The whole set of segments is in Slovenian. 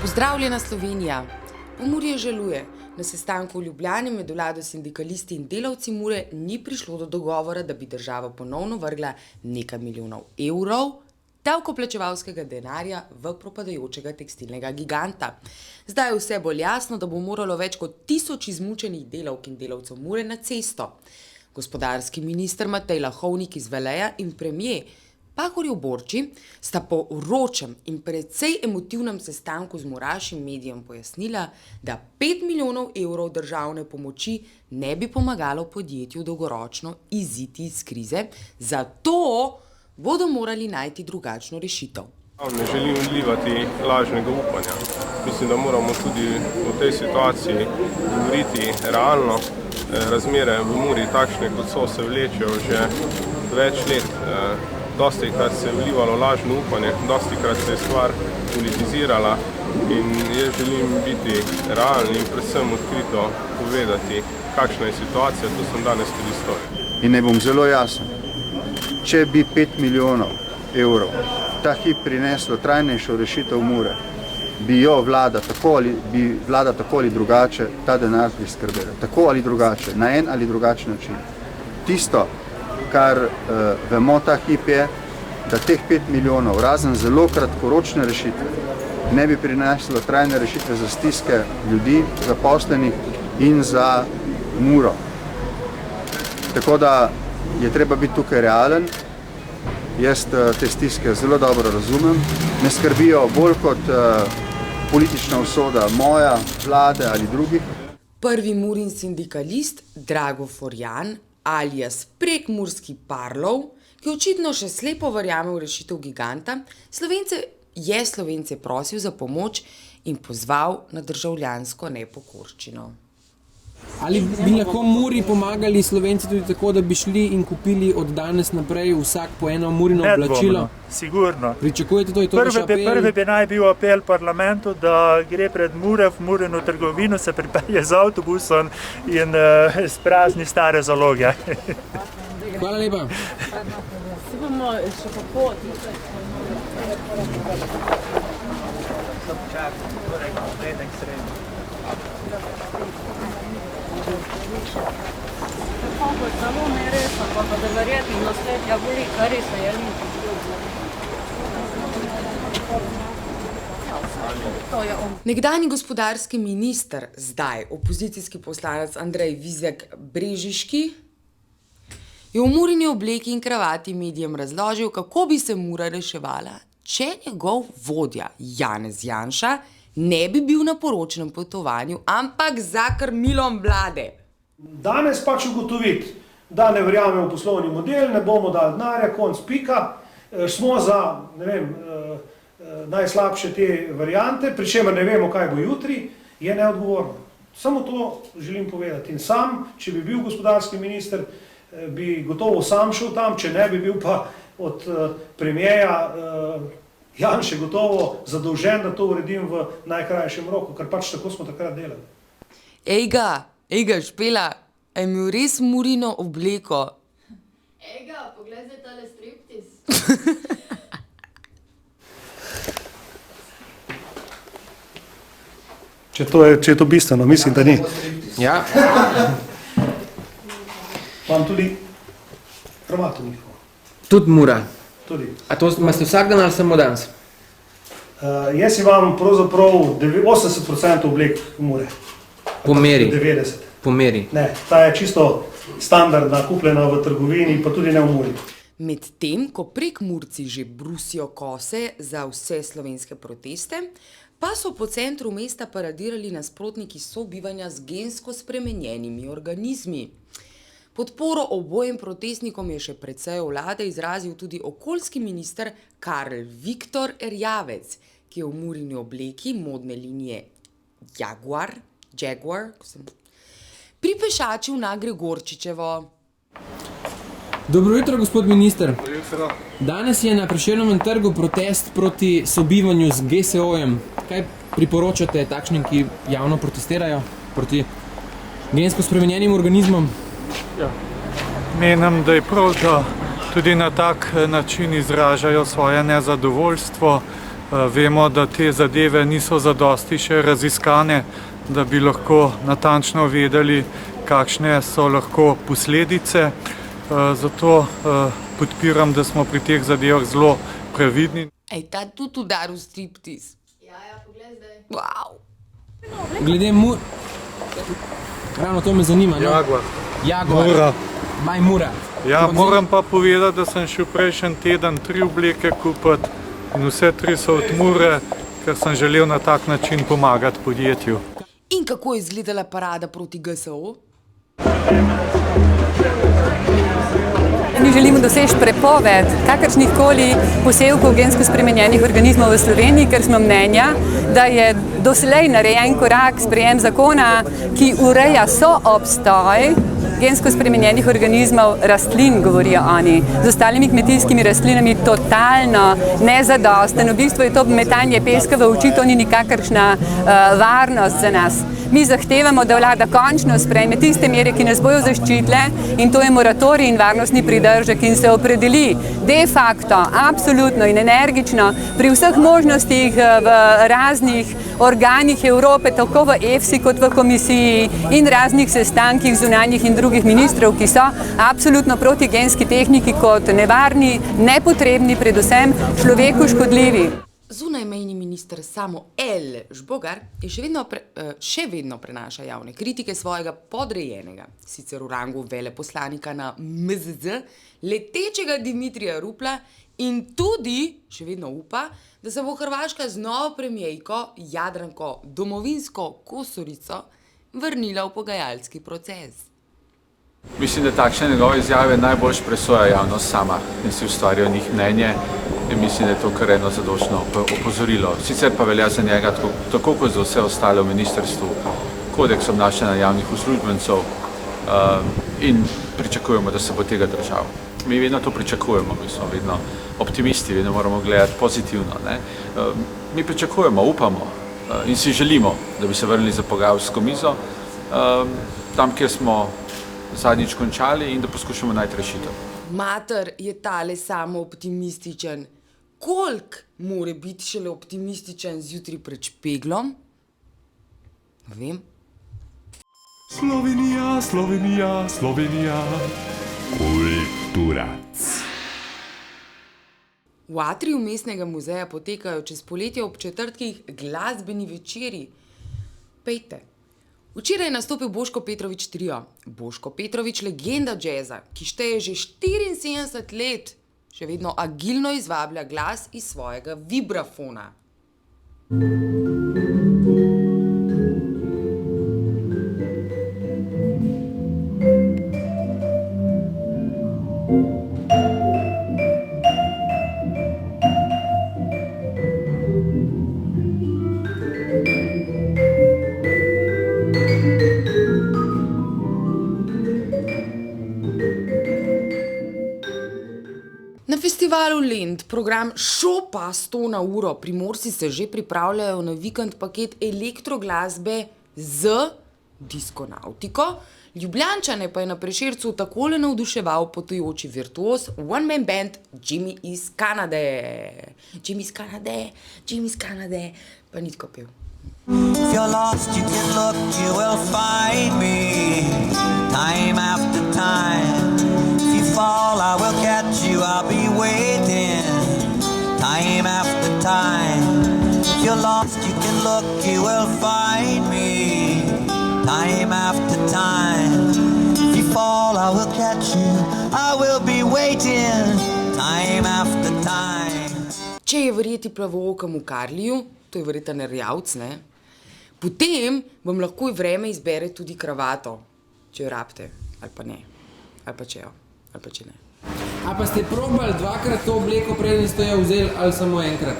Pozdravljena Slovenija! Pomurje žaluje. Na sestanku v Ljubljani med vlado, sindikalisti in delavci Mure ni prišlo do dogovora, da bi država ponovno vrgla nekaj milijonov evrov davkoplačevalskega denarja v propadajočega tekstilnega giganta. Zdaj je vse bolj jasno, da bo moralo več kot 1000 izmučenih delavk in delavcev Mure na cesto. Gospodarski minister Matej Lahovnik iz Veleja in premier Pahorjev Borči sta po vročem in precej emotivnem sestanku z Murašim medijem pojasnila, da 5 milijonov evrov državne pomoči ne bi pomagalo podjetju dolgoročno iziti iz krize, zato bodo morali najti drugačno rešitev. Ne želim vlivati lažnega upanja. Mislim, da moramo tudi v tej situaciji govoriti realno. Razmere v Muri takšne, kot so, se vlečejo že več let. Dostikrat se je vlivalo lažno upanje, dostikrat se je stvar politizirala in jaz želim biti realen in predvsem odkrito povedati, kakšna je situacija, to sem danes tudi storil. In ne bom zelo jasen, če bi 5 milijonov evrov ta hip prineslo trajnejšo rešitev Mure, bi vlada tako ali drugače ta denar priskrbela, tako ali drugače, na en ali drugačen način. Tisto, kar vemo ta hip je, da teh 5 milijonov, razen zelo kratkoročne rešitve, ne bi prineslo trajne rešitve za stiske ljudi, zaposlenih in za Muro. Tako da je treba biti tukaj realen. Jaz te stiske zelo dobro razumem. Me skrbijo bolj kot politična usoda moja, vlade ali drugih. Prvi Murin sindikalist Drago Forjan alias prekmurski Parlov, ki očitno še slepo verjame v rešitev giganta, Slovence prosil za pomoč in pozval na državljansko nepokorščino. Ali bi lahko Muri pomagali Slovenci tudi tako, da bi šli in kupili od danes naprej vsak po eno Murino oblačilo? Sigurno. Pričakujete to, je to vaš apel? Prvi bi naj bil apel parlamentu, da gre pred Mure v Murino trgovino, se pripelje z avtobusom in sprazni stare zaloge. Hvala lepa. Si bomo še kako Samo ne res, pa da verjetno naslednja boli, kar res je Nekdanji gospodarski minister, zdaj opozicijski poslanec Andrej Vizjak Brežiški, je v Murini obleki in kravati medijem razložil, kako bi se Mura reševala, če njegov vodja Janez Janša ne bi bil na poročnem potovanju, ampak za krmilom vlade. Danes pač ugotoviti, da ne verjamemo v poslovni model, ne bomo dali denarja, konc pika, smo za, ne vem, najslabše te variante, pri čemer ne vemo, kaj bo jutri, je neodgovorno. Samo to želim povedati. In sam, če bi bil gospodarski minister, bi gotovo sam šel tam, če ne bi bil pa od premierja Janše gotovo zadolžen, da to uredim v najkrajšem roku, ker pač tako smo takrat delali. Ejga, Špela, a je imel res Murino obleko? Ejga, poglej zdaj tale striptiz. Če je to bistveno, mislim, da ni. Ja. Imam tudi kravato njihovo. Tudi Mura. Tudi. A to imate vsak dan ali samo danes? Jaz imam pravzaprav 80% oblek Mure. Po meri? 90. Po meri? Ne, ta je čisto standardna, kupljena v trgovini, pa tudi ne v Muri. Medtem, ko Prekmurci že brusijo kose za vse slovenske proteste, pa so po centru mesta paradirali nasprotniki sobivanja z gensko spremenjenimi organizmi. Podporo obojem protestnikom je še precej vlade izrazil tudi okoljski minister Karl Viktor Erjavec, ki je v Murini obleki modne linije Jaguar, pripešačil na Gregorčičevo. Dobro jutro, gospod minister. Danes je na Prešernovem trgu protest proti sobivanju z GSO-jem. Kaj priporočate takšnim, ki javno protestirajo proti gensko spremenjenim organizmom? Ja. Menim, da je prav, da tudi na tak način izražajo svoje nezadovoljstvo Vemo, da te zadeve niso zadosti še raziskane, da bi lahko natančno vedeli, kakšne so lahko posledice. Zato podpiram, da smo pri teh zadevah zelo previdni. Ej, ta tudi udaril striptiz. Ja, poglej zdaj. Wow. Glede ravno to me zanima. No? Jaguar. Mura. Maj Mura. Ja, moram pa povedati, da sem šel prejšnji teden 3 obleke kupiti in vse 3 so od Mure, ker sem želel na tak način pomagati podjetju. In kako je izgledala parada proti GSO? Mi želimo doseči prepoved kakršnih koli posevkov gensko spremenjenih organizmov v Sloveniji, ker smo mnenja, da je doslej narejen korak sprejem zakona, ki ureja soobstoj gensko spremenjenih organizmov rastlin, govorijo oni. Z ostalimi kmetijskimi rastlinami totalno nezadosten. V bistvu je to metanje peska v oči, to ni nikakršna varnost za nas. Mi zahtevamo, da vlada končno sprejme tiste mere, ki nas bojo zaščitile, in to je moratorij in varnostni pridržek, in se opredeli de facto, absolutno in energično pri vseh možnostih v raznih organih Evrope, tako v EFSI kot v komisiji in raznih sestankih zunanjih in drugih ministrov, ki so absolutno proti genski tehniki kot nevarni, nepotrebni, predvsem človeku škodljivi. Zunajmejni minister Samuel Žbogar je še vedno prenaša javne kritike svojega podrejenega, sicer v rangu veleposlanika na MZZ, letečega Dimitrija Rupla, in tudi še vedno upa, da se bo Hrvaška z novo premijejko Jadranko Domovinsko Kosorico vrnila v pogajalski proces. Mislim, da takšne njegove izjave najbolj presoja javnost sama in si ustvarja o njih mnenje. In mislim, da je to kar eno zadovoljno opozorilo. Sicer pa velja za njega, tako kot za vse ostale v ministrstvu, kodeks obnašanja javnih uslužbencev in pričakujemo, da se bo tega držal. Mi vedno to pričakujemo, mi smo vedno optimisti, vedno moramo gledati pozitivno. Ne? Mi pričakujemo, upamo in si želimo, da bi se vrnili za pogajalsko mizo, tam, kjer smo zadnjič končali, in da poskušamo najti rešitev. Mater, je tale samo optimističen. Koliko mora biti šele optimističen zjutraj pred špeglom? Ne vem. Slovenija, Slovenija, Slovenija. Kulturac. V atriju Mestnega muzeja potekajo čez poletje ob četrtkih glasbeni večeri. Pejte. Včeraj je nastopil Boško Petrovič trio. Boško Petrovič, legenda džeza, ki šteje že 74 let, še vedno agilno izvablja glas iz svojega vibrafona. Na festivalu Lent program Šopa 100 na uro Primorci se že pripravljajo na vikend paket elektroglasbe z diskonautiko. Ljubljančane pa je na Prešercu takole navduševal potujoči virtuoz one-man band Jimmy iz Kanade. Jimmy iz Kanade, Jimmy iz Kanade, pa ni tako pel. If you're lost, you can look, you will find me, time after time. If you fall, I will catch you, I'll be waiting, time after time. If you're lost, you can look, you will find me, time after time. If you fall, I will catch you, I will be waiting, time after time. Če je verjeti plavookemu Karliju, to je verjetno rjavc, ne? Potem vam lahko vreme izbere tudi kravato, če jo rabite, ali pa ne, ali pa če jo, ali pa če ne. A pa ste probali dvakrat to obleko, preden ste jo vzeli, ali samo enkrat?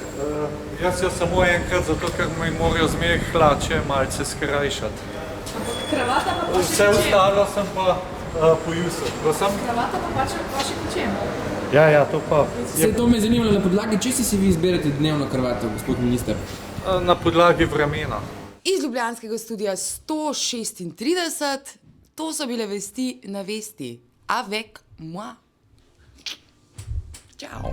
Jaz jo samo enkrat, zato ker mi morajo zmeraj hlače malce skrajšati. Kravata pa paše Vse ostalo sem pa pojusel. Kravata pa paše kočem. Ja, to pa. Se to me zanimalo, na podlagi česa si vi izberete dnevno kravato, gospod minister? Na podlagi vremena. Iz ljubljanskega studia 136, to so bile vesti na vesti. Avec moi. Ciao.